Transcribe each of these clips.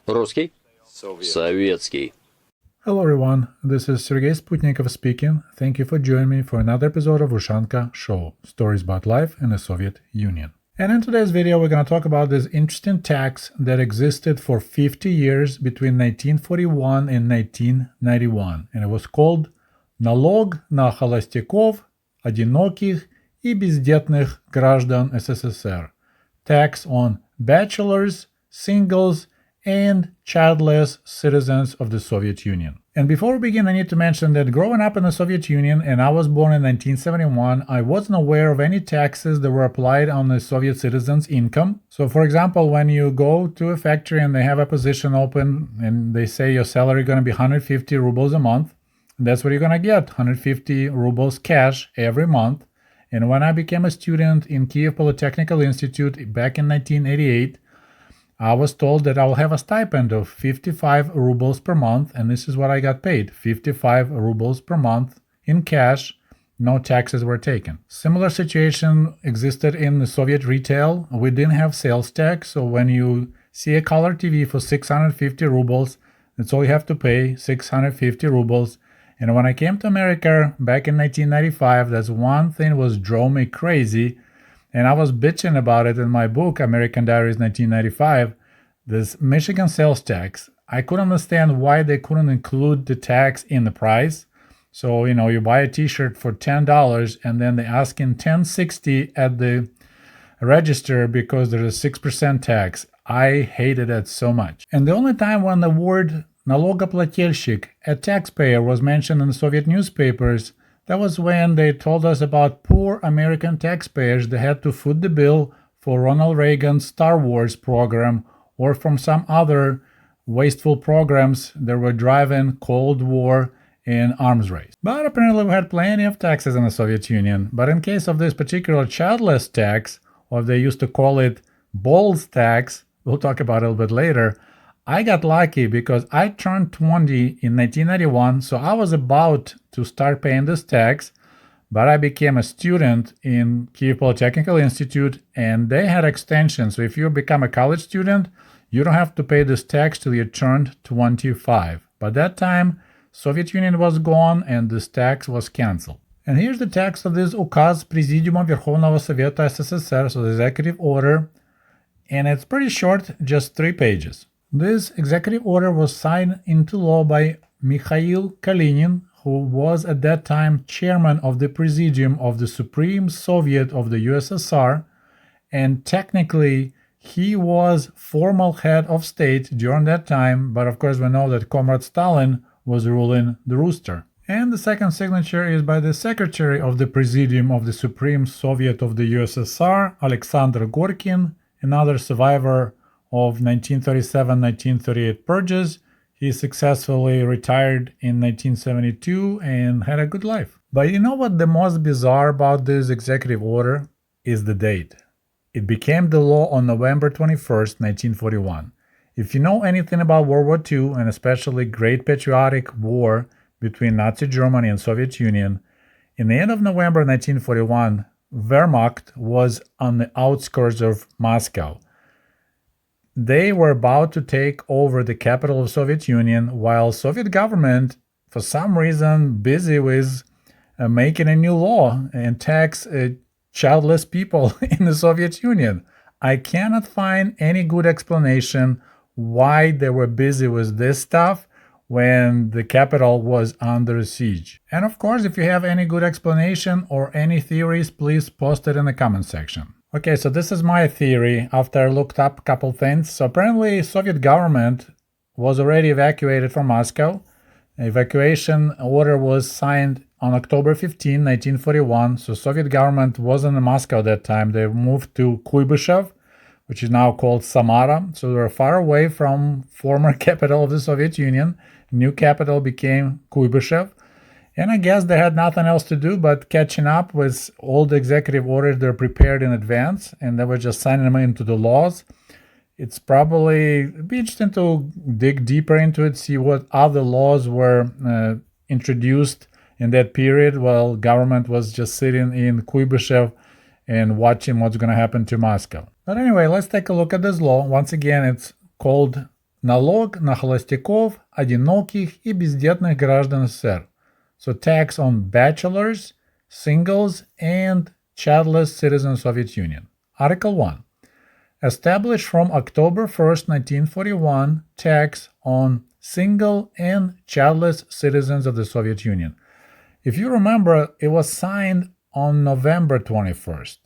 Русский? Советский. Hello everyone, this is Sergei Sputnikoff speaking. Thank you for joining me for another episode of Ushanka Show, stories about life in the Soviet Union. And in today's video we're going to talk about this interesting tax that existed for 50 years between 1941 and 1991. And it was called Налог на холостяков, одиноких и бездетных граждан СССР. Tax on bachelors, singles, and childless citizens of the Soviet Union. And before we begin, I need to mention that growing up in the Soviet Union, and I was born in 1971, I wasn't aware of any taxes that were applied on the Soviet citizens' income. So for example, when you go to a factory and they have a position open and they say your salary is going to be 150 rubles a month, that's what you're going to get, 150 rubles cash every month. And when I became a student in Kiev Polytechnical Institute back in 1988, I was told that I will have a stipend of 55 rubles per month, and this is what I got paid, 55 rubles per month in cash. No taxes were taken. Similar situation existed in the Soviet retail. We didn't have sales tax, so when you see a color TV for 650 rubles, that's all you have to pay, 650 rubles. And when I came to America back in 1995, that's one thing was drove me crazy. And I was bitching about it in my book, American Diaries 1995, this Michigan sales tax. I couldn't understand why they couldn't include the tax in the price. So, you buy a t-shirt for $10 and then they're asking $10.60 at the register because there's a 6% tax. I hated it so much. And the only time when the word налогоплательщик, a taxpayer, was mentioned in the Soviet newspapers, that was when they told us about poor American taxpayers that had to foot the bill for Ronald Reagan's Star Wars program or from some other wasteful programs that were driving Cold War and arms race. But apparently we had plenty of taxes in the Soviet Union. But in case of this particular childless tax, or they used to call it balls tax, we'll talk about it a little bit later, I got lucky because I turned 20 in 1991, so I was about to start paying this tax, but I became a student in Kiev Polytechnical Institute, and they had extensions. So if you become a college student, you don't have to pay this tax till you turned 25. By that time, Soviet Union was gone, and this tax was canceled. And here's the text of this Указ Президиума Верховного Совета СССР, so the executive order, and it's pretty short, just 3 pages. This executive order was signed into law by Mikhail Kalinin, who was at that time chairman of the Presidium of the Supreme Soviet of the USSR, and technically he was formal head of state during that time, but of course we know that Comrade Stalin was ruling the rooster. And the second signature is by the secretary of the Presidium of the Supreme Soviet of the USSR, Alexander Gorkin, another survivor of 1937-1938 purges. He successfully retired in 1972 and had a good life. But you know what the most bizarre about this executive order is the date. It became the law on November 21st, 1941. If you know anything about World War II, and especially Great Patriotic War between Nazi Germany and Soviet Union, in the end of November 1941, Wehrmacht was on the outskirts of Moscow. They were about to take over the capital of Soviet Union, while Soviet government, for some reason, busy with making a new law and tax childless people in the Soviet Union. I cannot find any good explanation why they were busy with this stuff when the capital was under siege. And of course, if you have any good explanation or any theories, please post it in the comment section. Okay, so this is my theory after I looked up a couple things. So apparently Soviet government was already evacuated from Moscow. Evacuation order was signed on October 15, 1941. So Soviet government wasn't in Moscow at that time. They moved to Kuibyshev, which is now called Samara. So they were far away from former capital of the Soviet Union. New capital became Kuibyshev. And I guess they had nothing else to do but catching up with all the executive orders they were prepared in advance, and they were just signing them into the laws. It's probably be interesting to dig deeper into it, see what other laws were introduced in that period while government was just sitting in Kuibyshev and watching what's going to happen to Moscow. But anyway, let's take a look at this law. Once again, it's called налог на холостяков, одиноких и бездетных граждан СССР. So tax on bachelors, singles, and childless citizens of Soviet Union. Article 1. Established from October 1st, 1941, tax on single and childless citizens of the Soviet Union. If you remember, it was signed on November 21st,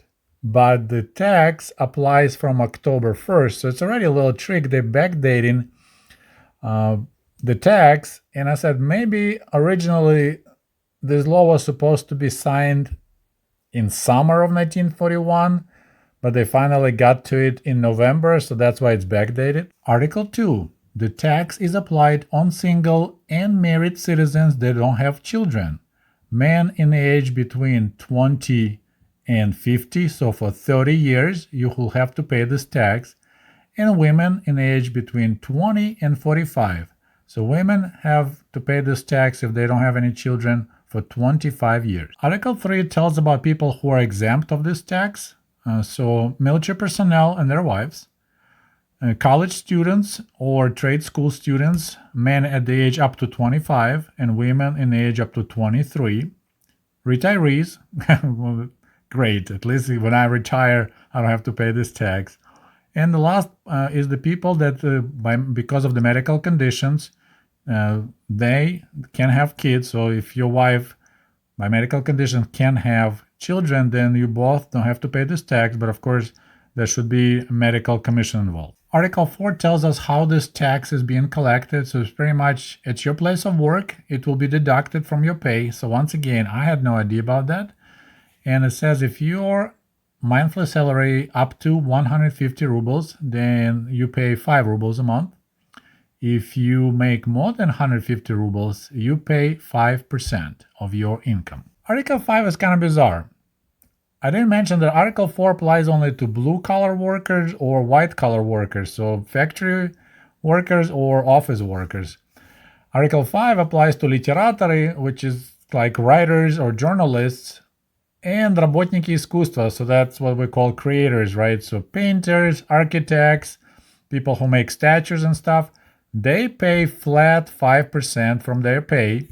but the tax applies from October 1st, so it's already a little trick. They're backdating the tax, and I said maybe originally this law was supposed to be signed in summer of 1941, but they finally got to it in November, so that's why it's backdated. Article 2. The tax is applied on single and married citizens that don't have children. Men in age between 20 and 50, so for 30 years, you will have to pay this tax, and women in age between 20 and 45. So women have to pay this tax if they don't have any children for 25 years. Article 3 tells about people who are exempt of this tax. So military personnel and their wives, college students or trade school students, men at the age up to 25 and women in age up to 23. Retirees, great, at least when I retire, I don't have to pay this tax. And the last is the people that, because of the medical conditions, they can have kids. So if your wife, by medical condition, can have children, then you both don't have to pay this tax, but of course, there should be a medical commission involved. Article 4 tells us how this tax is being collected. So it's pretty much at your place of work, it will be deducted from your pay. So once again, I had no idea about that. And it says if your monthly salary up to 150 rubles, then you pay 5 rubles a month. If you make more than 150 rubles, you pay 5% of your income. Article 5 is kind of bizarre. I didn't mention that Article 4 applies only to blue-collar workers or white-collar workers, so factory workers or office workers. Article 5 applies to literatori, which is like writers or journalists, and работники искусства, so that's what we call creators, right? So painters, architects, people who make statues and stuff, they pay flat 5% from their pay.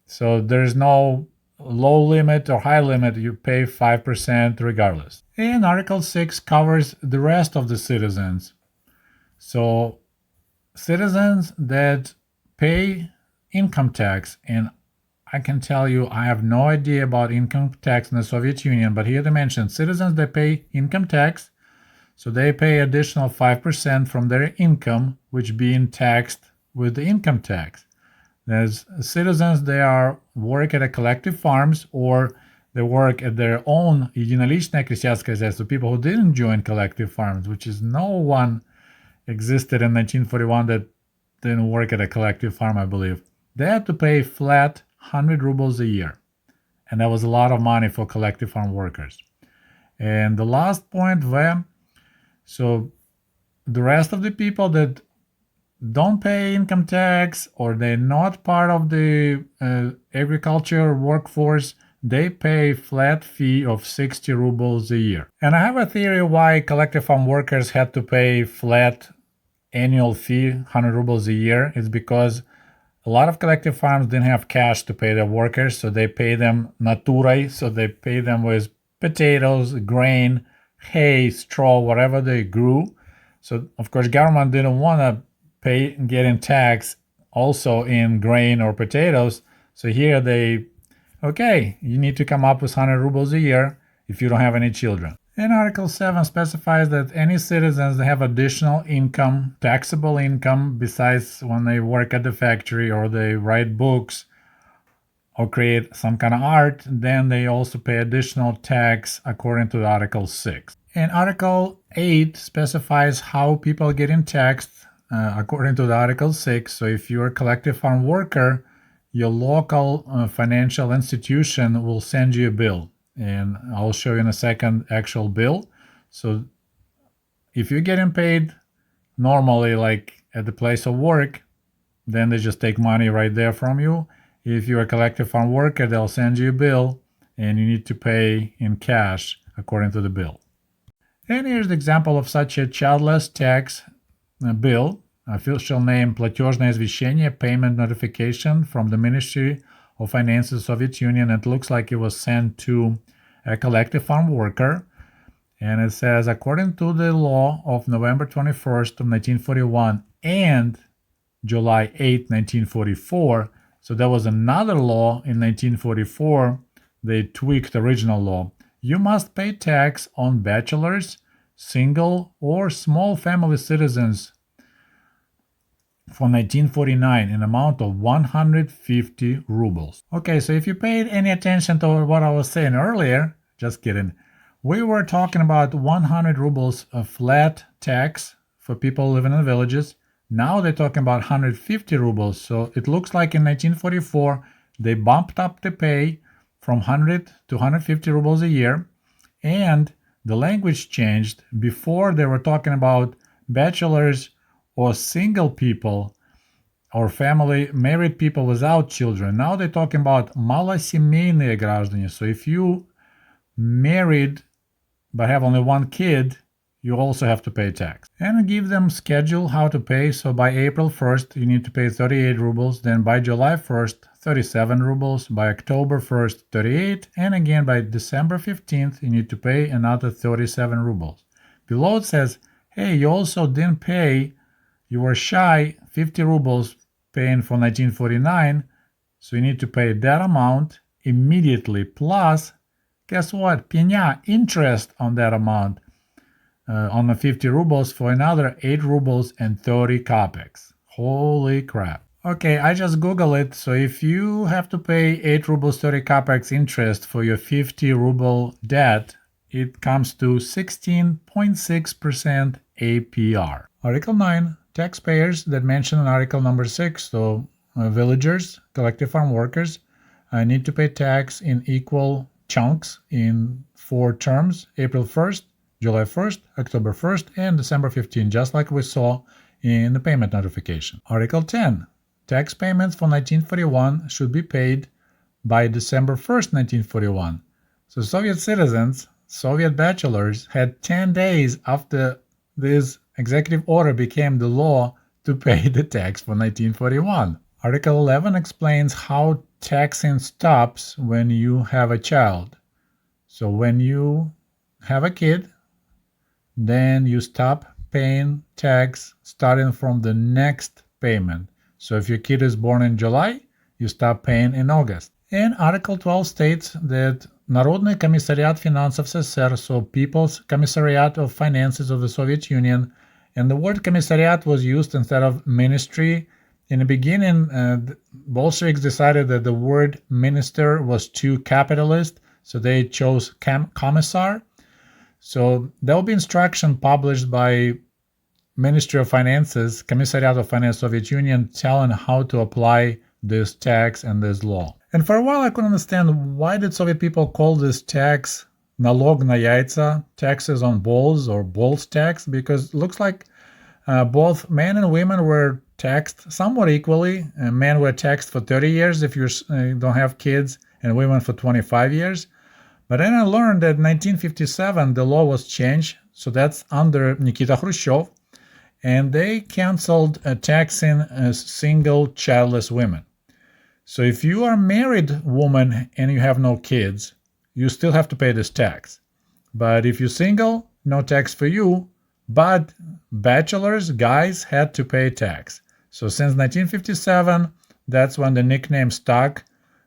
So there's no low limit or high limit, you pay 5% regardless. And Article 6 covers the rest of the citizens. So citizens that pay income tax, and I can tell you I have no idea about income tax in the Soviet Union, but here they mention citizens that pay income tax, so they pay additional 5% from their income, which being taxed with the income tax. There's citizens, they work at a collective farms or they work at their own единоличное крестьянское хозяйство, people who didn't join collective farms, which is no one existed in 1941 that didn't work at a collective farm, I believe. They had to pay flat 100 rubles a year. And that was a lot of money for collective farm workers. And the last point, so the rest of the people that don't pay income tax or they're not part of the agriculture workforce, they pay flat fee of 60 rubles a year. And I have a theory why collective farm workers had to pay flat annual fee, 100 rubles a year. It's because a lot of collective farms didn't have cash to pay their workers, so they pay them naturai, so they pay them with potatoes, grain, hay, straw, whatever they grew. So, of course, government didn't want to pay getting tax also in grain or potatoes. So here you need to come up with 100 rubles a year if you don't have any children. And Article 7 specifies that any citizens that have additional income, taxable income, besides when they work at the factory or they write books or create some kind of art, then they also pay additional tax according to Article 6. And Article 8 specifies how people get taxed according to the Article 6. So if you're a collective farm worker, your local financial institution will send you a bill. And I'll show you in a second actual bill. So if you're getting paid normally, like at the place of work, then they just take money right there from you. If you're a collective farm worker, they'll send you a bill and you need to pay in cash according to the bill. And here's the example of such a childless tax bill. official name Платежное извещение, payment notification from the Ministry of Finance of the Soviet Union. It looks like it was sent to a collective farm worker. And it says, according to the law of November 21st of 1941 and July 8, 1944, so there was another law in 1944, they tweaked the original law. You must pay tax on bachelors, single, or small family citizens for 1949 in amount of 150 rubles. Okay, so if you paid any attention to what I was saying earlier, just kidding, we were talking about 100 rubles of flat tax for people living in the villages. Now they're talking about 150 rubles. So it looks like in 1944, they bumped up the pay from 100 to 150 rubles a year. And the language changed. Before they were talking about bachelors or single people or family, married people without children. Now they're talking about малосемейные граждане. So if you married but have only one kid, you also have to pay tax. And give them schedule how to pay. So by April 1st, you need to pay 38 rubles. Then by July 1st, 37 rubles. By October 1st, 38. And again, by December 15th, you need to pay another 37 rubles. Below it says, hey, you also didn't pay, you were shy 50 rubles paying for 1949. So you need to pay that amount immediately. Plus, guess what? Penya, interest on that amount. On the 50 rubles for another 8 rubles and 30 kopecks. Holy crap. Okay, I just Googled it. So if you have to pay 8 rubles 30 kopecks interest for your 50 ruble debt, it comes to 16.6% APR. Article 9, taxpayers that mentioned in Article number 6, so villagers, collective farm workers, need to pay tax in equal chunks in 4 terms, April 1st, July 1st, October 1st, and December 15th, just like we saw in the payment notification. Article 10. Tax payments for 1941 should be paid by December 1st, 1941. So Soviet citizens, Soviet bachelors, had 10 days after this executive order became the law to pay the tax for 1941. Article 11 explains how taxing stops when you have a child. So when you have a kid, then you stop paying tax starting from the next payment. So if your kid is born in July, you stop paying in August. And Article 12 states that Народный комиссариат финансов СССР, so People's Commissariat of Finances of the Soviet Union, and the word commissariat was used instead of ministry. In the beginning, Bolsheviks decided that the word minister was too capitalist, so they chose commissar. So there will be instruction published by Ministry of Finances, Commissariat of Finance Soviet Union, telling how to apply this tax and this law. And for a while I couldn't understand why did Soviet people call this tax налог на яйца, taxes on balls or balls tax, because it looks like both men and women were taxed somewhat equally. Men were taxed for 30 years if you don't have kids, and women for 25 years. But then I learned that in 1957 the law was changed, so that's under Nikita Khrushchev, and they canceled taxing single childless women. So if you are a married woman and you have no kids, you still have to pay this tax. But if you're single, no tax for you, but bachelors, guys, had to pay tax. So since 1957, that's when the nickname stuck,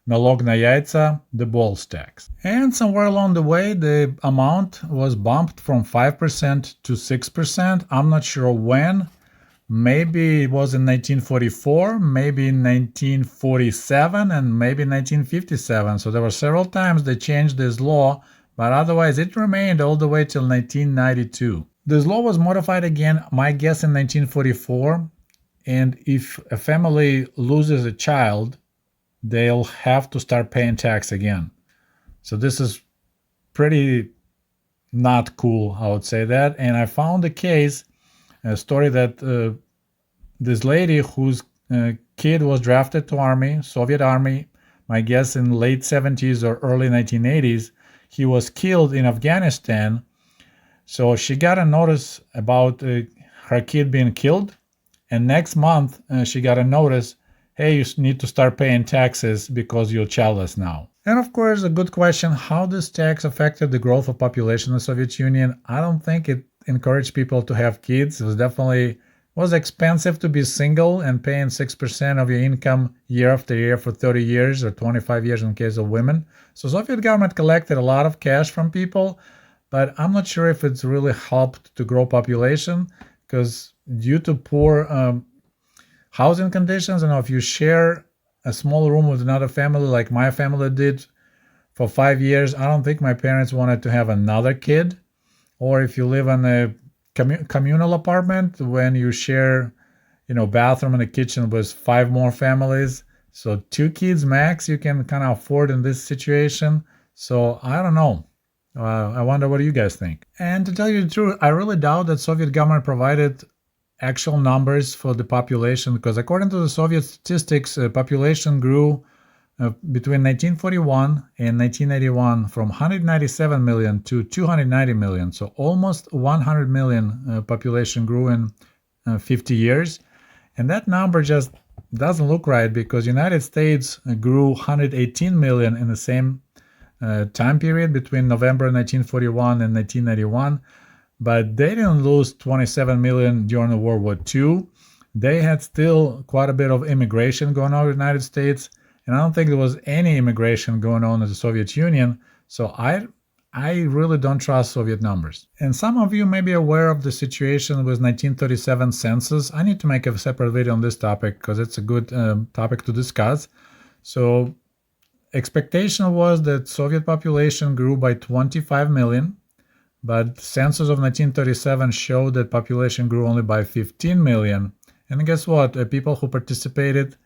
налог на яйца, the balls tax. And somewhere along the way, the amount was bumped from 5% to 6%. I'm not sure when. Maybe it was in 1944, maybe in 1947, and maybe 1957. So there were several times they changed this law, but otherwise it remained all the way till 1992. This law was modified again, my guess, in 1944. And if a family loses a child, they'll have to start paying tax again. So this is pretty not cool, I would say that. And I found a story that this lady whose kid was drafted to army, Soviet army, my guess in late 70s or early 1980s, he was killed in Afghanistan. So she got a notice about her kid being killed, And next month, she got a notice, hey, you need to start paying taxes because you're childless now. And of course, a good question, how this tax affected the growth of population in the Soviet Union? I don't think it encouraged people to have kids. It was definitely expensive to be single, and paying 6% of your income year after year for 30 years or 25 years in case of women. So Soviet government collected a lot of cash from people, but I'm not sure if it's really helped to grow population, because due to poor housing conditions, if you share a small room with another family like my family did for 5 years, I don't think my parents wanted to have another kid. Or if you live in a communal apartment, when you share, bathroom and a kitchen with 5 more families, so 2 kids max you can kind of afford in this situation. So I don't know. I wonder what you guys think. And to tell you the truth, I really doubt that Soviet government provided actual numbers for the population, because according to the Soviet statistics, population grew between 1941 and 1981 from 197 million to 290 million. So almost 100 million population grew in 50 years. And that number just doesn't look right, because United States grew 118 million in the same time period between November 1941 and 1991. But they didn't lose 27 million during World War II. They had still quite a bit of immigration going on in the United States, and I don't think there was any immigration going on in the Soviet Union. So I really don't trust Soviet numbers. And some of you may be aware of the situation with 1937 census. I need to make a separate video on this topic because it's a good topic to discuss. So expectation was that Soviet population grew by 25 million. But census of 1937 showed that population grew only by 15 million. And guess what? People who participated,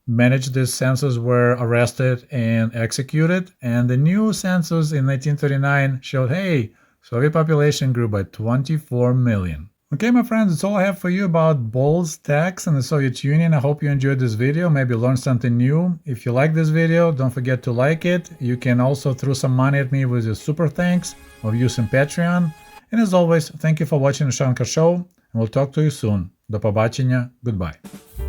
managed this census, were arrested and executed. And the new census in 1939 showed, hey, Soviet population grew by 24 million. Okay, my friends, that's all I have for you about Bol's tax in the Soviet Union. I hope you enjoyed this video, maybe learned something new. If you like this video, don't forget to like it. You can also throw some money at me with your SuperThanks or using Patreon. And as always, thank you for watching Ushanka Show, and we'll talk to you soon. До побачення. Goodbye.